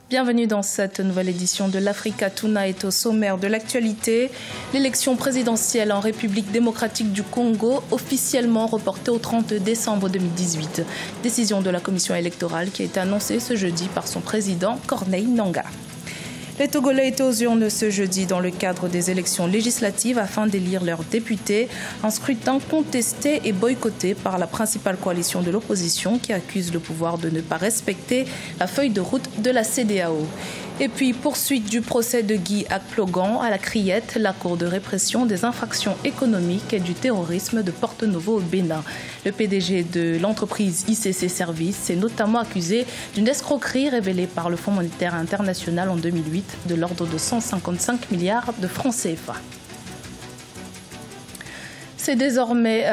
Bienvenue dans cette nouvelle édition de l'Africa Tonight. Au sommaire de l'actualité, l'élection présidentielle en République démocratique du Congo officiellement reportée au 30 décembre 2018. Décision de la commission électorale qui a été annoncée ce jeudi par son président Corneille Nangaa. Les Togolais étaient aux urnes ce jeudi dans le cadre des élections législatives afin d'élire leurs députés. Un scrutin contesté et boycotté par la principale coalition de l'opposition qui accuse le pouvoir de ne pas respecter la feuille de route de la CEDEAO. Et puis, poursuite du procès de Guy Akplogan à la Criette, la Cour de répression des infractions économiques et du terrorisme de Porto-Novo au Bénin. Le PDG de l'entreprise ICC Services est notamment accusé d'une escroquerie révélée par le Fonds monétaire international en 2008 de l'ordre de 155 milliards de francs CFA. C'est désormais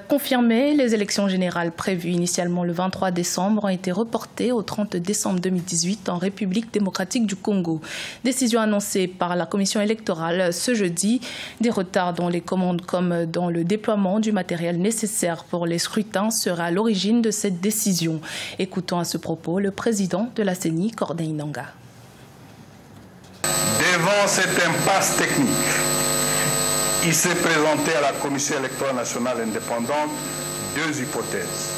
confirmé. Les élections générales prévues initialement le 23 décembre ont été reportées au 30 décembre 2018 en République démocratique du Congo. Décision annoncée par la commission électorale ce jeudi. Des retards dans les commandes comme dans le déploiement du matériel nécessaire pour les scrutins seraient à l'origine de cette décision. Écoutons à ce propos le président de la CENI, Corneille Nangaa. Devant cette impasse technique, il s'est présenté à la Commission électorale nationale indépendante deux hypothèses.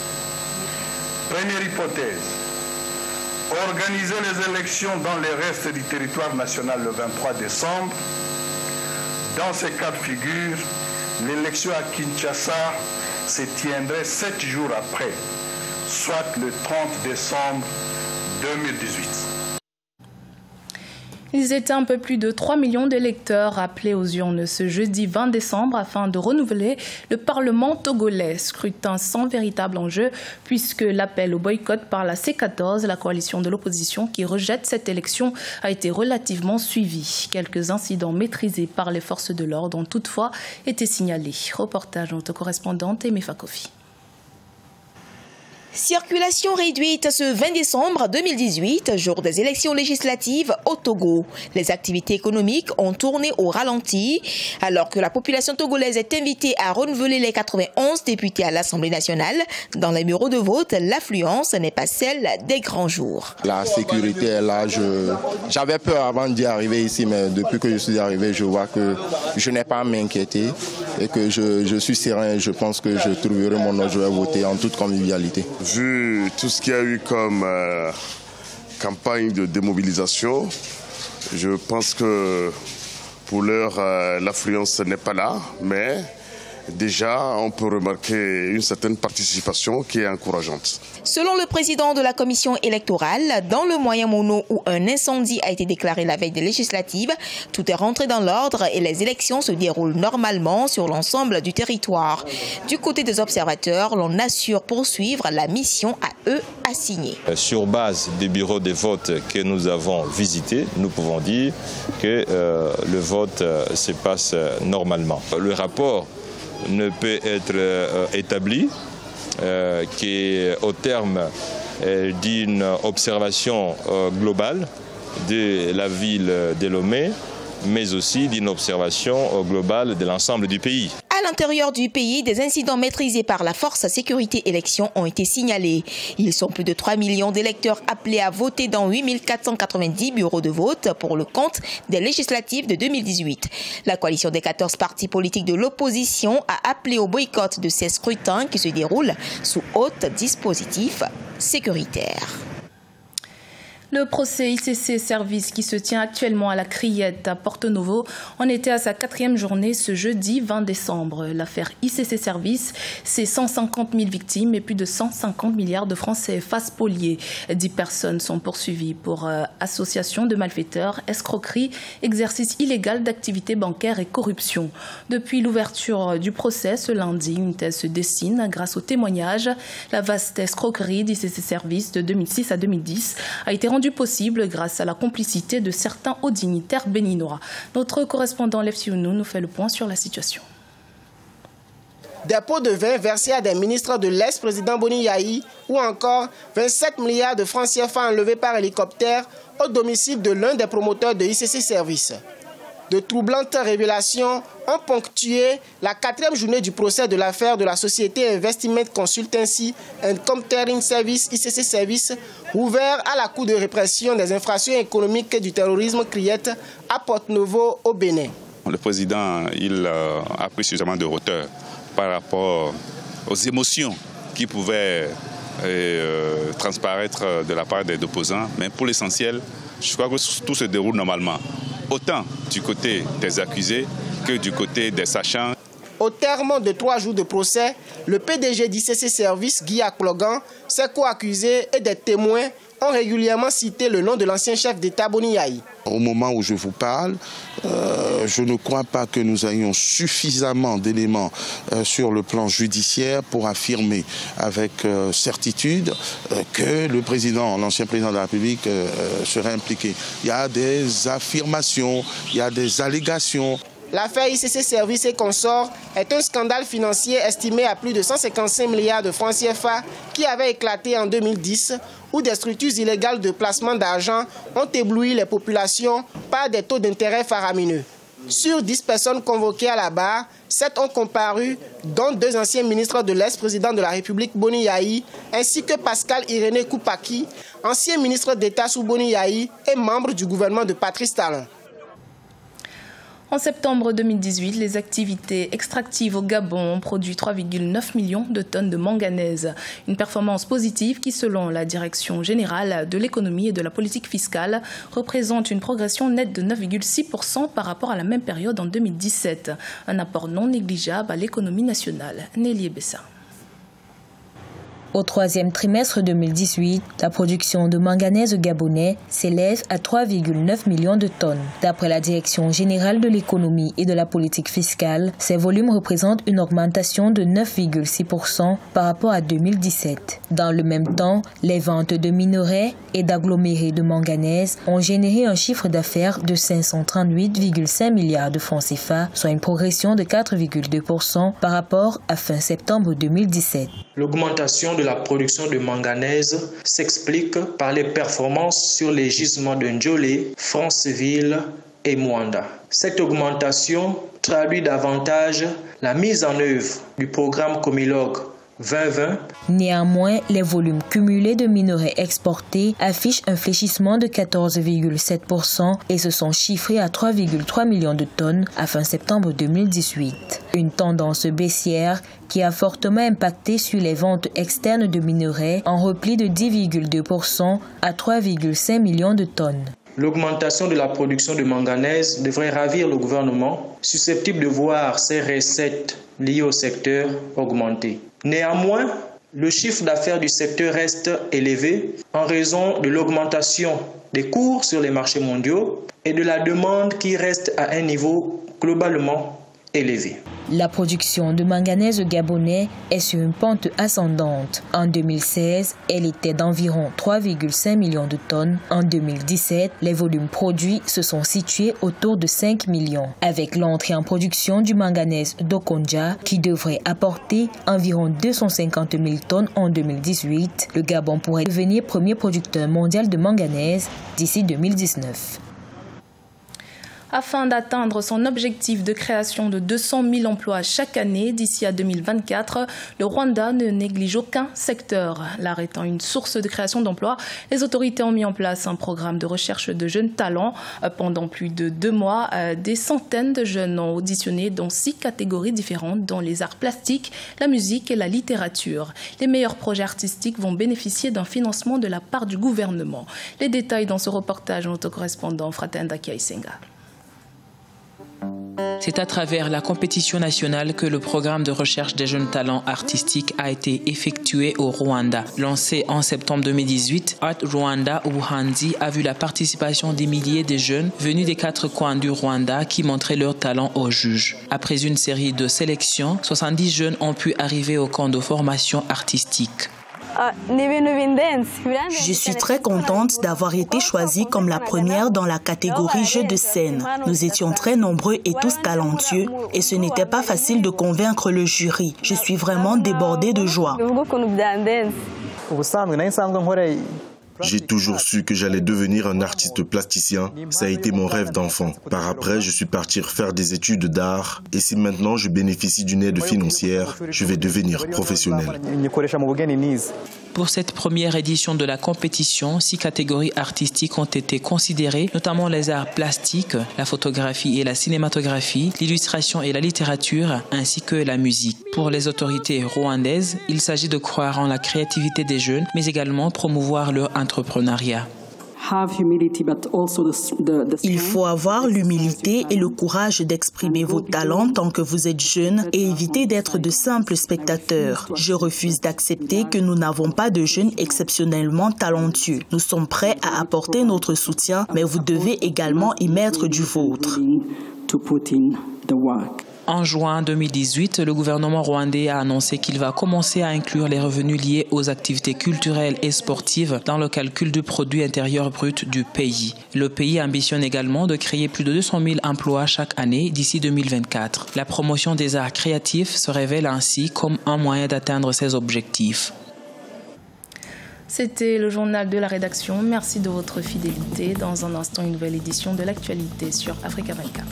Première hypothèse, organiser les élections dans les restes du territoire national le 23 décembre. Dans ces cas de figure, l'élection à Kinshasa se tiendrait 7 jours après, soit le 30 décembre 2018. Ils étaient un peu plus de 3 millions d'électeurs appelés aux urnes ce jeudi 20 décembre afin de renouveler le Parlement togolais. Scrutin sans véritable enjeu puisque l'appel au boycott par la C14, la coalition de l'opposition qui rejette cette élection, a été relativement suivi. Quelques incidents maîtrisés par les forces de l'ordre ont toutefois été signalés. Reportage de notre correspondante Aimé Fakofi. Circulation réduite ce 20 décembre 2018, jour des élections législatives au Togo. Les activités économiques ont tourné au ralenti, alors que la population togolaise est invitée à renouveler les 91 députés à l'Assemblée nationale. Dans les bureaux de vote, l'affluence n'est pas celle des grands jours. La sécurité est là. J'avais peur avant d'y arriver ici, mais depuis que je suis arrivé, je vois que je n'ai pas à m'inquiéter et que je suis serein. Je pense que je trouverai mon ordre, je vais voter en toute convivialité. Vu tout ce qu'il y a eu comme campagne de démobilisation, je pense que pour l'heure, l'affluence n'est pas là, mais déjà, on peut remarquer une certaine participation qui est encourageante. Selon le président de la commission électorale, dans le Moyen-Mono où un incendie a été déclaré la veille des législatives, tout est rentré dans l'ordre et les élections se déroulent normalement sur l'ensemble du territoire. Du côté des observateurs, l'on assure poursuivre la mission à eux assignée. Sur base des bureaux de vote que nous avons visités, nous pouvons dire que le vote se passe normalement. Le rapport ne peut être établi qu'au terme d'une observation globale de la ville de Lomé, mais aussi d'une observation globale de l'ensemble du pays. À l'intérieur du pays, des incidents maîtrisés par la force sécurité élections ont été signalés. Ils sont plus de 3 millions d'électeurs appelés à voter dans 8 490 bureaux de vote pour le compte des législatives de 2018. La coalition des 14 partis politiques de l'opposition a appelé au boycott de ces scrutins qui se déroulent sous haute dispositif sécuritaire. Le procès ICC Services qui se tient actuellement à la Criette à Porto-Novo en était à sa 4e journée ce jeudi 20 décembre. L'affaire ICC Services, c'est 150 000 victimes et plus de 150 milliards de francs CFA spoliés. 10 personnes sont poursuivies pour association de malfaiteurs, escroquerie, exercice illégal d'activités bancaires et corruption. Depuis l'ouverture du procès ce lundi, une thèse se dessine grâce aux témoignages. La vaste escroquerie d'ICC Services de 2006 à 2010 a été rendu possible grâce à la complicité de certains hauts dignitaires béninois. Notre correspondant Lev Sionou nous fait le point sur la situation. Des pots de vin versés à des ministres de l'ex-président Boni Yayi ou encore 27 milliards de francs CFA enlevés par hélicoptère au domicile de l'un des promoteurs de ICC Services. De troublantes révélations ont ponctué la 4e journée du procès de l'affaire de la société Investment Consultancy and Comptering Service, ICC Service, ouvert à la Cour de répression des infractions économiques du terrorisme CRIET à Porto-Novo au Bénin. Le président a pris suffisamment de hauteur par rapport aux émotions qui pouvaient transparaître de la part des opposants, mais pour l'essentiel, je crois que tout se déroule normalement, autant du côté des accusés que du côté des sachants. Au terme de 3 jours de procès, le PDG d'ICC Service, Guy Aklogan, ses co-accusés et des témoins ont régulièrement cité le nom de l'ancien chef d'État Boni Yayi. Au moment où je vous parle, je ne crois pas que nous ayons suffisamment d'éléments sur le plan judiciaire pour affirmer avec certitude que le président, l'ancien président de la République serait impliqué. Il y a des affirmations, il y a des allégations. L'affaire ICC Service et consorts est un scandale financier estimé à plus de 155 milliards de francs CFA qui avait éclaté en 2010, où des structures illégales de placement d'argent ont ébloui les populations par des taux d'intérêt faramineux. Sur 10 personnes convoquées à la barre, 7 ont comparu, dont 2 anciens ministres de l'ex-président de la République Boni Yayi, ainsi que Pascal Irénée Koupaki, ancien ministre d'État sous Boni Yayi et membre du gouvernement de Patrice Talon. En septembre 2018, les activités extractives au Gabon ont produit 3,9 millions de tonnes de manganèse. Une performance positive qui, selon la Direction générale de l'économie et de la politique fiscale, représente une progression nette de 9,6% par rapport à la même période en 2017. Un apport non négligeable à l'économie nationale. Nelly Bessa. Au 3e trimestre 2018, la production de manganèse gabonais s'élève à 3,9 millions de tonnes. D'après la Direction générale de l'économie et de la politique fiscale, ces volumes représentent une augmentation de 9,6% par rapport à 2017. Dans le même temps, les ventes de minerais et d'agglomérés de manganèse ont généré un chiffre d'affaires de 538,5 milliards de francs CFA, soit une progression de 4,2% par rapport à fin septembre 2017. L'augmentation de la production de manganèse s'explique par les performances sur les gisements de Ndjolé, Franceville et Mwanda. Cette augmentation traduit davantage la mise en œuvre du programme Comilog 2020. Néanmoins, les volumes cumulés de minerais exportés affichent un fléchissement de 14,7% et se sont chiffrés à 3,3 millions de tonnes à fin septembre 2018. Une tendance baissière qui a fortement impacté sur les ventes externes de minerais en repli de 10,2% à 3,5 millions de tonnes. L'augmentation de la production de manganèse devrait ravir le gouvernement, susceptible de voir ses recettes liées au secteur augmenter. Néanmoins, le chiffre d'affaires du secteur reste élevé en raison de l'augmentation des cours sur les marchés mondiaux et de la demande qui reste à un niveau globalement élevé. La production de manganèse gabonais est sur une pente ascendante. En 2016, elle était d'environ 3,5 millions de tonnes. En 2017, les volumes produits se sont situés autour de 5 millions. Avec l'entrée en production du manganèse d'Okonja, qui devrait apporter environ 250 000 tonnes en 2018, le Gabon pourrait devenir premier producteur mondial de manganèse d'ici 2019. Afin d'atteindre son objectif de création de 200 000 emplois chaque année d'ici à 2024, le Rwanda ne néglige aucun secteur. L'art étant une source de création d'emplois, les autorités ont mis en place un programme de recherche de jeunes talents. Pendant plus de 2 mois, des centaines de jeunes ont auditionné dans 6 catégories différentes, dont les arts plastiques, la musique et la littérature. Les meilleurs projets artistiques vont bénéficier d'un financement de la part du gouvernement. Les détails dans ce reportage de notre correspondant Fratenda Kiaisenga. C'est à travers la compétition nationale que le programme de recherche des jeunes talents artistiques a été effectué au Rwanda. Lancé en septembre 2018, Art Rwanda Ubuhanzi a vu la participation des milliers de jeunes venus des 4 coins du Rwanda qui montraient leur talent aux juges. Après une série de sélections, 70 jeunes ont pu arriver au camp de formation artistique. Je suis très contente d'avoir été choisie comme la première dans la catégorie jeux de scène. Nous étions très nombreux et tous talentueux et ce n'était pas facile de convaincre le jury. Je suis vraiment débordée de joie. J'ai toujours su que j'allais devenir un artiste plasticien. Ça a été mon rêve d'enfant. Par après, je suis parti faire des études d'art. Et si maintenant je bénéficie d'une aide financière, je vais devenir professionnel. Pour cette première édition de la compétition, 6 catégories artistiques ont été considérées, notamment les arts plastiques, la photographie et la cinématographie, l'illustration et la littérature, ainsi que la musique. Pour les autorités rwandaises, il s'agit de croire en la créativité des jeunes, mais également promouvoir leur entrepreneuriat. Il faut avoir l'humilité et le courage d'exprimer vos talents tant que vous êtes jeune et éviter d'être de simples spectateurs. Je refuse d'accepter que nous n'avons pas de jeunes exceptionnellement talentueux. Nous sommes prêts à apporter notre soutien, mais vous devez également y mettre du vôtre. En juin 2018, le gouvernement rwandais a annoncé qu'il va commencer à inclure les revenus liés aux activités culturelles et sportives dans le calcul du produit intérieur brut du pays. Le pays ambitionne également de créer plus de 200 000 emplois chaque année d'ici 2024. La promotion des arts créatifs se révèle ainsi comme un moyen d'atteindre ces objectifs. C'était le journal de la rédaction. Merci de votre fidélité. Dans un instant, une nouvelle édition de l'actualité sur Africa 24.